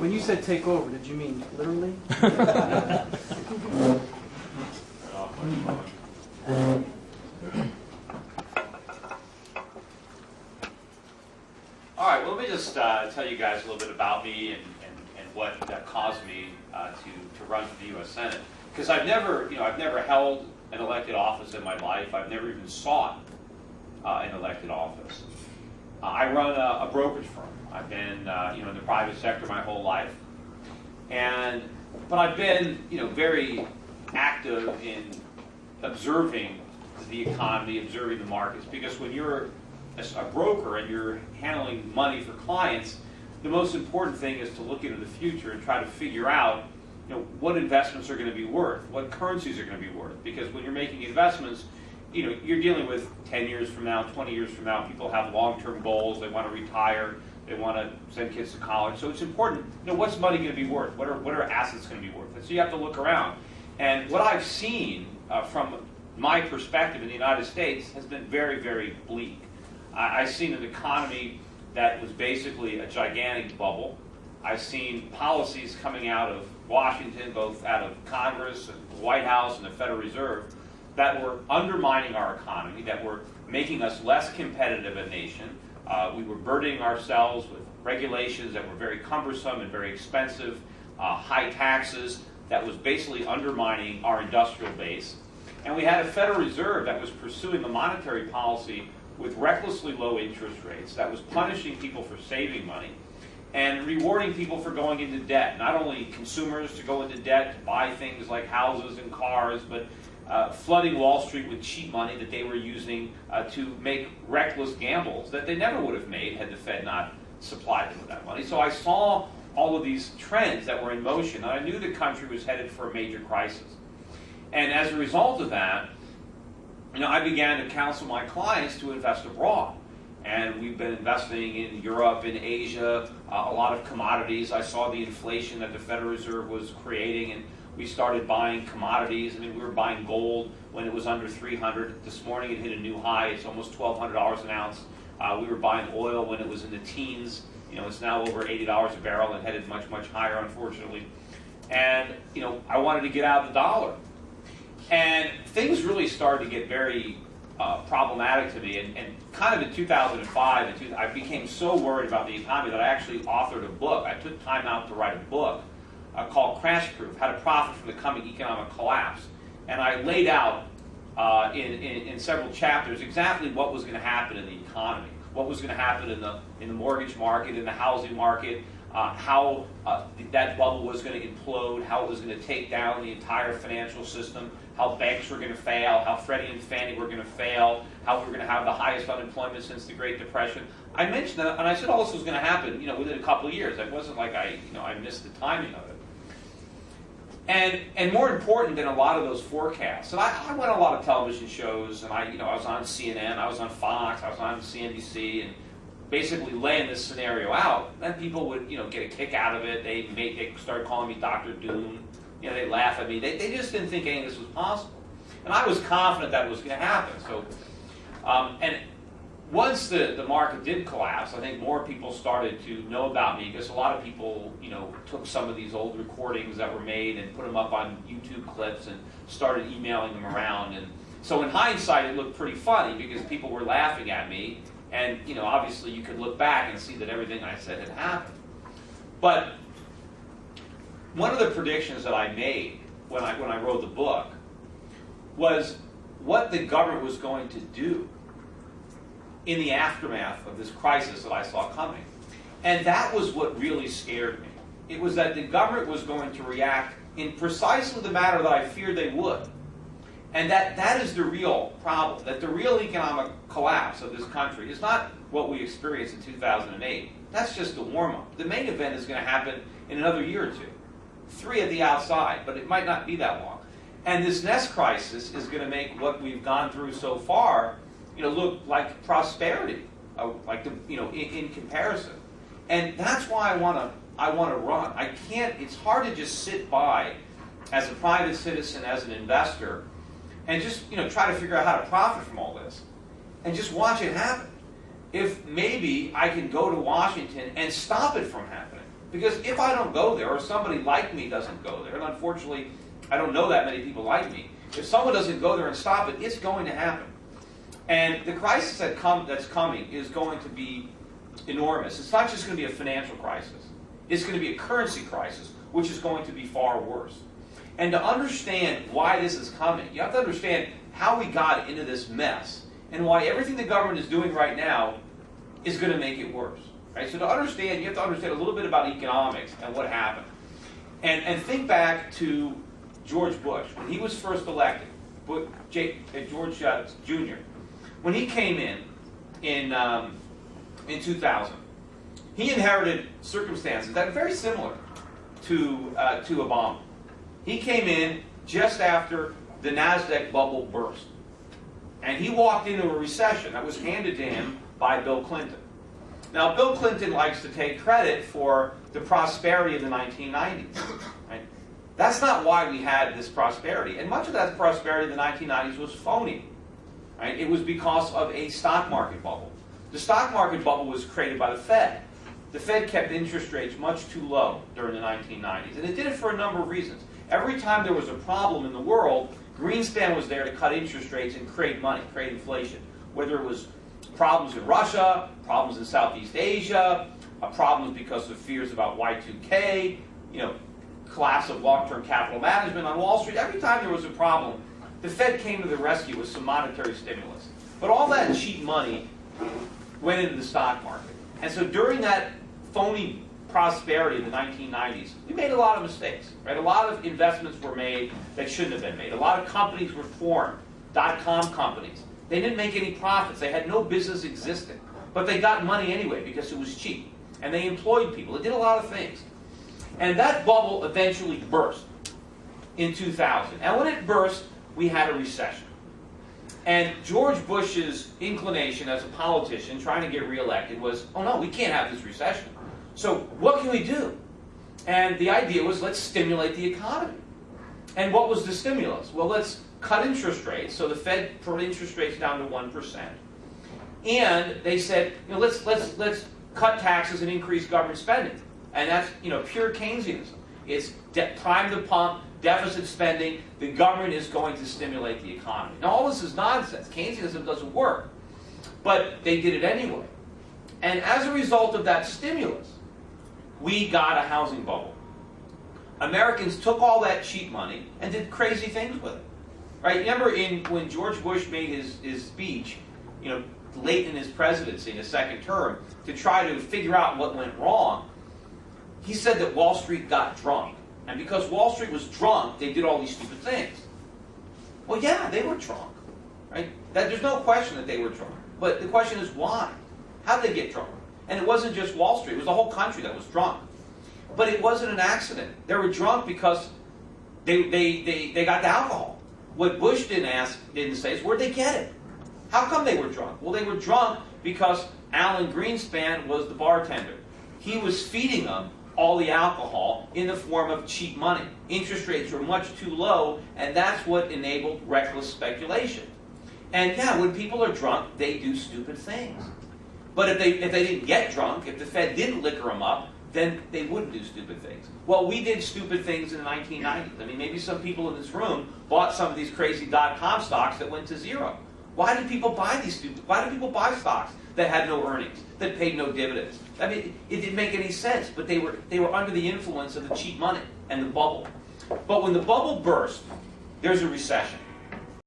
When you said take over, did you mean literally? All right, well, let me just tell you guys a little bit about me and what caused me to run for the U.S. Senate. Because I've never held an elected office in my life. I've never even sought an elected office. I run a brokerage firm. I've been in the private sector my whole life, but I've been very active in observing the economy, observing the markets. Because when you're a broker and you're handling money for clients, the most important thing is to look into the future and try to figure out what investments are going to be worth, what currencies are going to be worth. Because when you're making investments, you're dealing with 10 years from now, 20 years from now. People have long-term goals. They want to retire. They want to send kids to college. So it's important, what's money going to be worth? What are assets going to be worth? And so you have to look around. And what I've seen from my perspective in the United States has been very, very bleak. I've seen an economy that was basically a gigantic bubble. I've seen policies coming out of Washington, both out of Congress and the White House and the Federal Reserve, that were undermining our economy, that were making us less competitive as a nation. We were burdening ourselves with regulations that were very cumbersome and very expensive, high taxes that was basically undermining our industrial base. And we had a Federal Reserve that was pursuing a monetary policy with recklessly low interest rates, that was punishing people for saving money and rewarding people for going into debt. Not only consumers to go into debt to buy things like houses and cars, but flooding Wall Street with cheap money that they were using to make reckless gambles that they never would have made had the Fed not supplied them with that money. So I saw all of these trends that were in motion, and I knew the country was headed for a major crisis. And as a result of that, I began to counsel my clients to invest abroad. And we've been investing in Europe, in Asia, a lot of commodities. I saw the inflation that the Federal Reserve was creating, and we started buying commodities. We were buying gold when it was under 300. This morning it hit a new high. It's almost $1,200 an ounce. We were buying oil when it was in the teens. It's now over $80 a barrel and headed much, much higher, unfortunately. And, I wanted to get out of the dollar. And things really started to get very problematic to me. And kind of in 2005, I became so worried about the economy that I actually authored a book. I took time out to write a book called Crash Proof, How to Profit from the Coming Economic Collapse. And I laid out in several chapters exactly what was going to happen in the economy, what was going to happen in the mortgage market, in the housing market, how that bubble was going to implode, how it was going to take down the entire financial system, how banks were going to fail, how Freddie and Fannie were going to fail, how we were going to have the highest unemployment since the Great Depression. I mentioned that, and I said all this was going to happen, within a couple of years. It wasn't like I missed the timing of it. And more important than a lot of those forecasts, and I went on a lot of television shows, and I was on CNN, I was on Fox, I was on CNBC, and basically laying this scenario out. Then people would, get a kick out of it. They started calling me Dr. Doom. They laugh at me. They just didn't think any of this was possible. And I was confident that it was going to happen. So, and once the market did collapse, I think more people started to know about me because a lot of people, took some of these old recordings that were made and put them up on YouTube clips and started emailing them around. And so in hindsight, it looked pretty funny because people were laughing at me. And, obviously you could look back and see that everything I said had happened. But one of the predictions that I made when I wrote the book was what the government was going to do in the aftermath of this crisis that I saw coming. And that was what really scared me. It was that the government was going to react in precisely the manner that I feared they would. And that is the real problem, that the real economic collapse of this country is not what we experienced in 2008. That's just the warm-up. The main event is going to happen in another year or two. 3 at the outside, but it might not be that long. And this next crisis is going to make what we've gone through so far, look like prosperity, in comparison. And that's why I want to run. I can't. It's hard to just sit by as a private citizen, as an investor, and just try to figure out how to profit from all this, and just watch it happen. If maybe I can go to Washington and stop it from happening, Because if I don't go there, or somebody like me doesn't go there, and unfortunately, I don't know that many people like me, if someone doesn't go there and stop it, it's going to happen. And the crisis that's coming is going to be enormous. It's not just going to be a financial crisis. It's going to be a currency crisis, which is going to be far worse. And to understand why this is coming, you have to understand how we got into this mess and why everything the government is doing right now is going to make it worse. Right? So to understand, you have to understand a little bit about economics and what happened. And think back to George Bush, when he was first elected, George Jr., when he came in 2000, he inherited circumstances that are very similar to Obama. He came in just after the NASDAQ bubble burst. And he walked into a recession that was handed to him by Bill Clinton. Now, Bill Clinton likes to take credit for the prosperity of the 1990s. Right? That's not why we had this prosperity. And much of that prosperity in the 1990s was phony. Right? It was because of a stock market bubble. The stock market bubble was created by the Fed. The Fed kept interest rates much too low during the 1990s. And it did it for a number of reasons. Every time there was a problem in the world, Greenspan was there to cut interest rates and create money, create inflation. Whether it was problems in Russia, problems in Southeast Asia, problems because of fears about Y2K, collapse of long-term capital management on Wall Street. Every time there was a problem, the Fed came to the rescue with some monetary stimulus. But all that cheap money went into the stock market. And so during that phony prosperity in the 1990s, we made a lot of mistakes. Right? A lot of investments were made that shouldn't have been made. A lot of companies were formed, dot-com companies. They didn't make any profits. They had no business existing. But they got money anyway because it was cheap. And they employed people. It did a lot of things. And that bubble eventually burst in 2000. And when it burst, we had a recession. And George Bush's inclination as a politician trying to get reelected was, oh no, we can't have this recession. So what can we do? And the idea was, let's stimulate the economy. And what was the stimulus? Well, let's cut interest rates. So the Fed put interest rates down to 1%. And they said, let's cut taxes and increase government spending. And that's pure Keynesianism. It's prime the pump, deficit spending. The government is going to stimulate the economy. Now all this is nonsense. Keynesianism doesn't work. But they did it anyway. And as a result of that stimulus, we got a housing bubble. Americans took all that cheap money and did crazy things with it. Right? Remember when George Bush made his speech, late in his presidency, in his second term, to try to figure out what went wrong, he said that Wall Street got drunk. And because Wall Street was drunk, they did all these stupid things. Well, yeah, they were drunk. Right? There's no question that they were drunk. But the question is why? How did they get drunk? And it wasn't just Wall Street. It was the whole country that was drunk. But it wasn't an accident. They were drunk because they got the alcohol. What Bush didn't say is, where'd they get it? How come they were drunk? Well, they were drunk because Alan Greenspan was the bartender. He was feeding them all the alcohol in the form of cheap money. Interest rates were much too low, and that's what enabled reckless speculation. And yeah, when people are drunk, they do stupid things. But if they didn't get drunk, if the Fed didn't liquor them up, then they wouldn't do stupid things. Well, we did stupid things in the 1990s. I mean, maybe some people in this room bought some of these crazy dot-com stocks that went to zero. Why did people buy why did people buy stocks that had no earnings, that paid no dividends? I mean, it didn't make any sense, but they were under the influence of the cheap money and the bubble. But when the bubble burst, there's a recession.